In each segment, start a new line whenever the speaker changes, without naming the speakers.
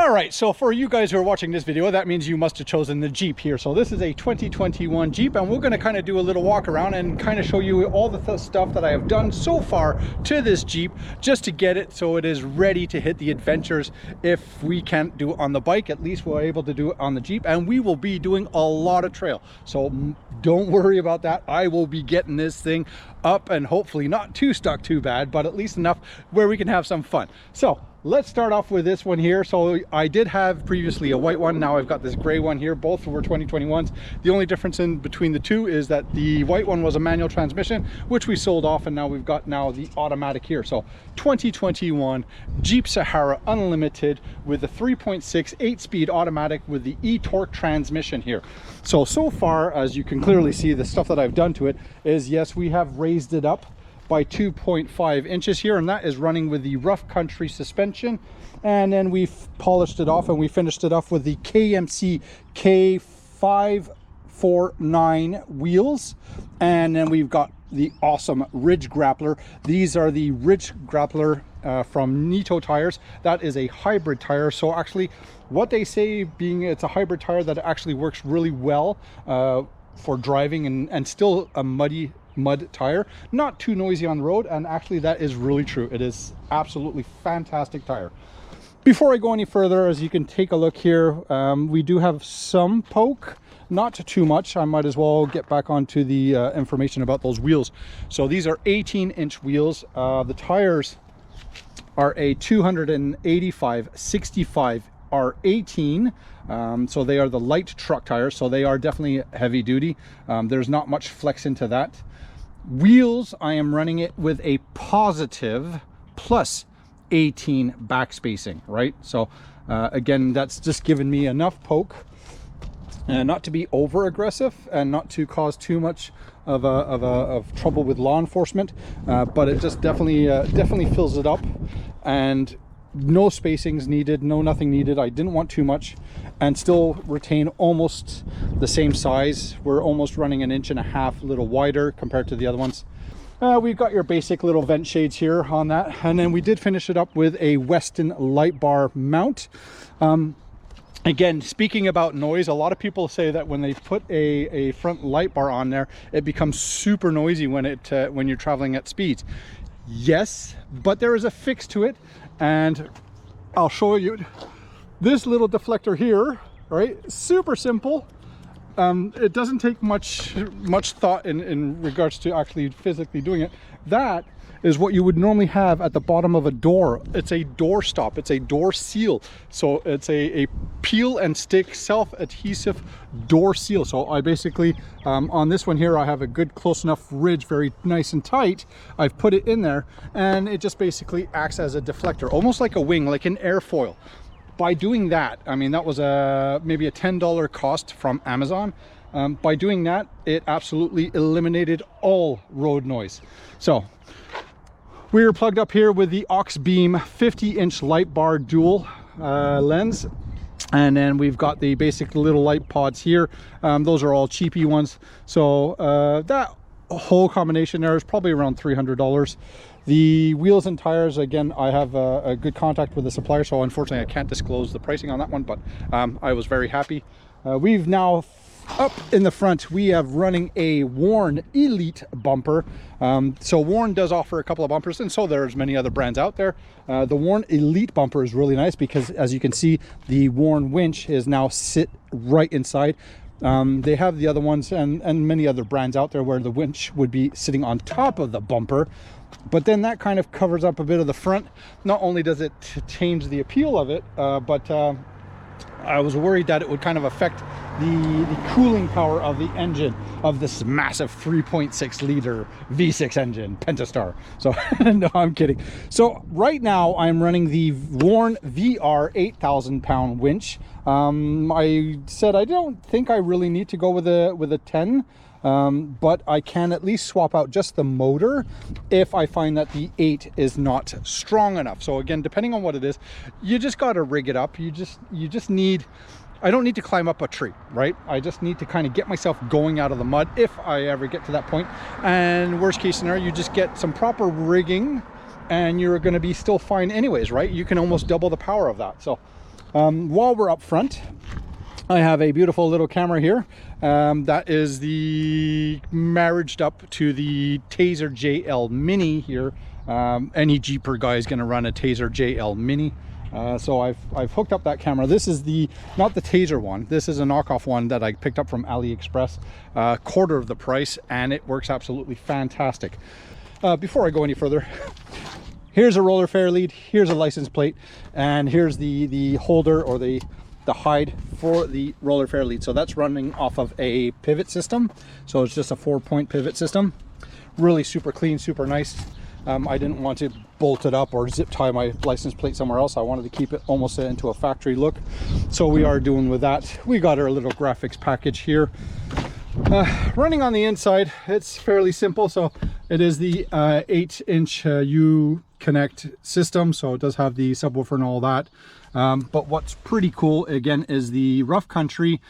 All right, so for you guys who are watching this video, that means you must have chosen the Jeep here. So this is a 2021 Jeep, and we're going to kind of do a little walk around and kind of show you all the stuff that I have done so far to this Jeep, just to get it so it is ready to hit the adventures. If we can't do it on the bike, at least we're able to do it on the Jeep, and we will be doing a lot of trail. So don't worry about that. I will be getting this thing up and hopefully not too stuck too bad, but at least enough where we can have some fun. So let's start off with this one here. So I did have previously a white one. Now I've got this gray one here. Both were 2021s. The only difference in between the two is that the white one was a manual transmission, which we sold off, and now we've got the automatic here. So 2021 Jeep Sahara Unlimited with the 3.6 8-speed automatic with the e-torque transmission here. So far, as you can clearly see, the stuff that I've done to it is, yes, we have raised it up by 2.5 inches here, and that is running with the rough country suspension, and then we've polished it off and we finished it off with the KMC KM549 wheels, and then we've got the awesome Ridge Grappler. These are the Ridge Grappler from Nitto tires. That is a hybrid tire, so actually what they say, being it's a hybrid tire, that it actually works really well for driving and still a mud tire, not too noisy on the road, and actually that is really true. It is absolutely fantastic tire. Before I go any further, as you can take a look here, we do have some poke, not too much. I might as well get back onto the information about those wheels. So these are 18-inch wheels. The tires are a 285/65 R18. So they are the light truck tires, so they are definitely heavy duty. There's not much flex into that. Wheels, I am running it with a positive plus 18 backspacing, right? So again, that's just given me enough poke and not to be over aggressive and not to cause too much of trouble with law enforcement, but it just definitely fills it up, and no spacings needed, nothing needed. I didn't want too much and still retain almost the same size. We're almost running 1.5 inches a little wider compared to the other ones. We've got your basic little vent shades here on that, and then we did finish it up with a Westin light bar mount. Again, speaking about noise, a lot of people say that when they put a front light bar on there, it becomes super noisy when you're traveling at speeds. Yes, but there is a fix to it, and I'll show you this little deflector here, right? Super simple. It doesn't take much thought in regards to actually physically doing it. That is what you would normally have at the bottom of a door. It's a door stop, it's a door seal. So it's a peel and stick self-adhesive door seal. So I basically, on this one here, I have a good close enough ridge, very nice and tight. I've put it in there, and it just basically acts as a deflector, almost like a wing, like an airfoil. By doing that, I mean, that was maybe a $10 cost from Amazon. By doing that, it absolutely eliminated all road noise. So we are plugged up here with the Auxbeam 50-inch light bar dual lens, and then we've got the basic little light pods here. Those are all cheapy ones, so that whole combination there is probably around $300. The wheels and tires, again, I have a good contact with the supplier, so unfortunately I can't disclose the pricing on that one, but I was very happy. We've now, up in the front, we have running a Warn Elite bumper. So Warn does offer a couple of bumpers, and so there's many other brands out there. The Warn Elite bumper is really nice because, as you can see, the Warn winch is now sit right inside. They have the other ones and many other brands out there where the winch would be sitting on top of the bumper, but then that kind of covers up a bit of the front. Not only does it change the appeal of it, but I was worried that it would kind of affect the cooling power of the engine of this massive 3.6 liter V6 engine Pentastar. So no, I'm kidding. So right now I'm running the Warn VR 8,000 pound winch. I said I don't think I really need to go with a 10, but I can at least swap out just the motor if I find that the 8 is not strong enough. So again, depending on what it is, you just got to rig it up. You just need, I don't need to climb up a tree, right? I just need to kind of get myself going out of the mud if I ever get to that point. And worst case scenario, you just get some proper rigging and you're going to be still fine anyways, right? You can almost double the power of that. So While we're up front, I have a beautiful little camera here. That is the marriaged up to the Taser JL Mini here. Any Jeeper guy is going to run a Taser JL Mini. So I've hooked up that camera. This is not the Taser one. This is a knockoff one that I picked up from AliExpress, quarter of the price, and it works absolutely fantastic. Before I go any further, here's a roller fare lead, here's a license plate, and here's the holder or the hide for the roller fare lead. So that's running off of a pivot system. So it's just a 4-point pivot system. Really super clean, super nice. I didn't want to bolt it up or zip tie my license plate somewhere else. I wanted to keep it almost into a factory look. So we are doing with that. We got our little graphics package here. Running on the inside, it's fairly simple. So it is the 8-inch U-Connect system. So it does have the subwoofer and all that. But what's pretty cool, again, is the Rough Country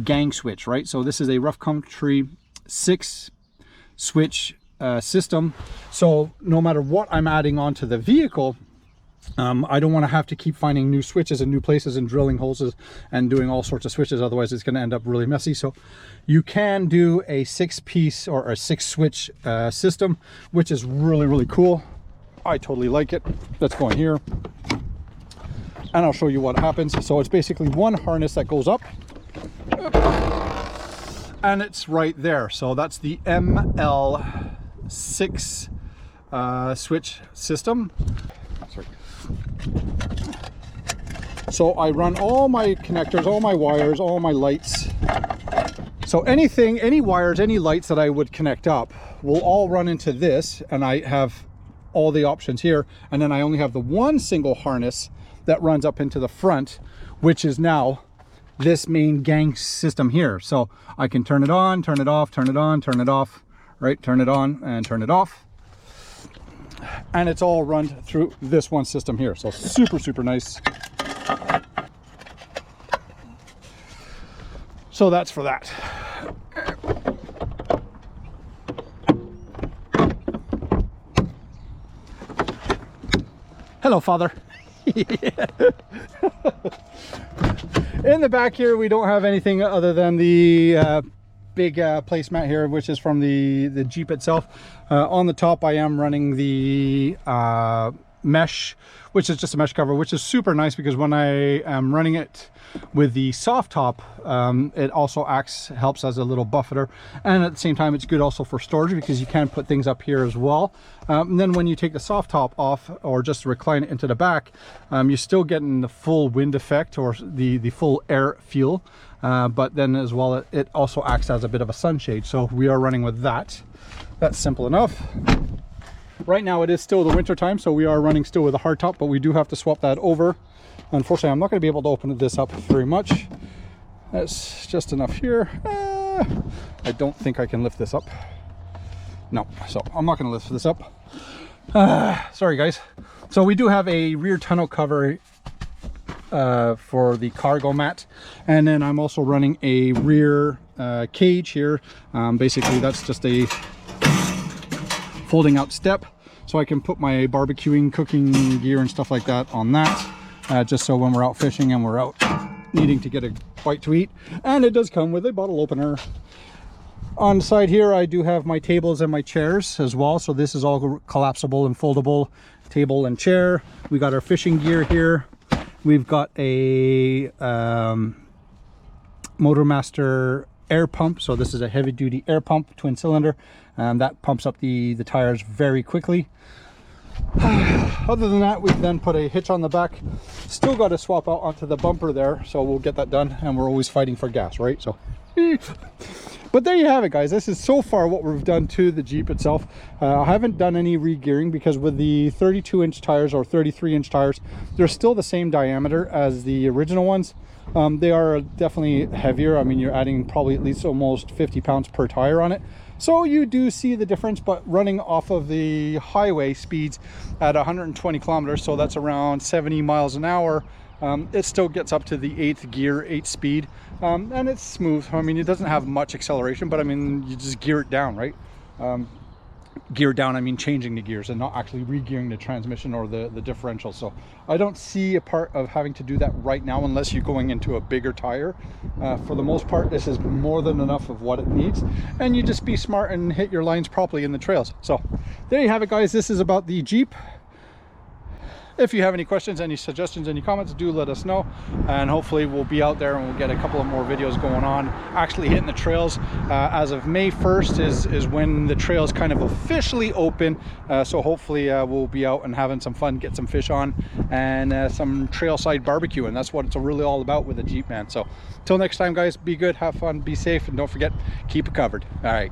gang switch, right? So this is a Rough Country 6-switch system. So no matter what I'm adding onto the vehicle, I don't want to have to keep finding new switches and new places and drilling holes and doing all sorts of switches. Otherwise it's going to end up really messy. So you can do a 6-piece or a 6-switch system, which is really, really cool. I totally like it. Let's go in here and I'll show you what happens. So it's basically one harness that goes up and it's right there. So that's the ML6 switch system. Sorry. So I run all my connectors, all my wires, all my lights. So any wires, any lights that I would connect up will all run into this, and I have all the options here. And then I only have the one single harness that runs up into the front, which is now this main gang system here. So I can turn it on, turn it off, turn it on, turn it off, right? Turn it on and turn it off. And it's all run through this one system here. So super, super nice. So that's for that. Hello, Father. In the back here, we don't have anything other than the big placemat here, which is from the Jeep itself. On the top, I am running the mesh, which is just a mesh cover, which is super nice because when I am running it with the soft top, it also helps as a little buffeter, and at the same time it's good also for storage because you can put things up here as well. And then when you take the soft top off or just recline it into the back, you're still getting the full wind effect or the full air feel, but then as well it also acts as a bit of a sunshade. So we are running with that. That's simple enough. Right now it is still the winter time, so we are running still with a hard top, but we do have to swap that over. Unfortunately, I'm not going to be able to open this up very much. That's just enough here. I don't think I can lift this up. No, so I'm not going to lift this up. Sorry guys. So we do have a rear tonneau cover for the cargo mat, and then I'm also running a rear cage here. Basically that's just a folding out step, so I can put my barbecuing, cooking gear and stuff like that on that, just so when we're out fishing and we're out needing to get a bite to eat. And it does come with a bottle opener. On the side here, I do have my tables and my chairs as well, so this is all collapsible and foldable table and chair. We got our fishing gear here. We've got a Motormaster air pump, so this is a heavy duty air pump, twin cylinder, and that pumps up the tires very quickly. Other than that, we've then put a hitch on the back. Still got to swap out onto the bumper there, so we'll get that done, and we're always fighting for gas, right? So but there you have it, guys. This is so far what we've done to the Jeep itself. I haven't done any re-gearing because with the 32-inch tires or 33-inch tires, they're still the same diameter as the original ones. They are definitely heavier. I mean, you're adding probably at least almost 50 pounds per tire on it. So you do see the difference, but running off of the highway speeds at 120 kilometers, so that's around 70 miles an hour, it still gets up to the 8th gear, 8 speed, and it's smooth. I mean, it doesn't have much acceleration, but I mean, you just gear it down, right? gear down, I mean changing the gears and not actually re-gearing the transmission or the differential. So I don't see a part of having to do that right now unless you're going into a bigger tire. For the most part, this is more than enough of what it needs, and you just be smart and hit your lines properly in the trails. So there you have it, guys. This is about the Jeep. If you have any questions, any suggestions, any comments, do let us know, and hopefully we'll be out there and we'll get a couple of more videos going on actually hitting the trails. As of May 1st is when the trails kind of officially open, so hopefully we'll be out and having some fun, get some fish on, and some trailside barbecue, and that's what it's really all about with a Jeep, man. So till next time, guys, be good, have fun, be safe, and don't forget, keep it covered. All right.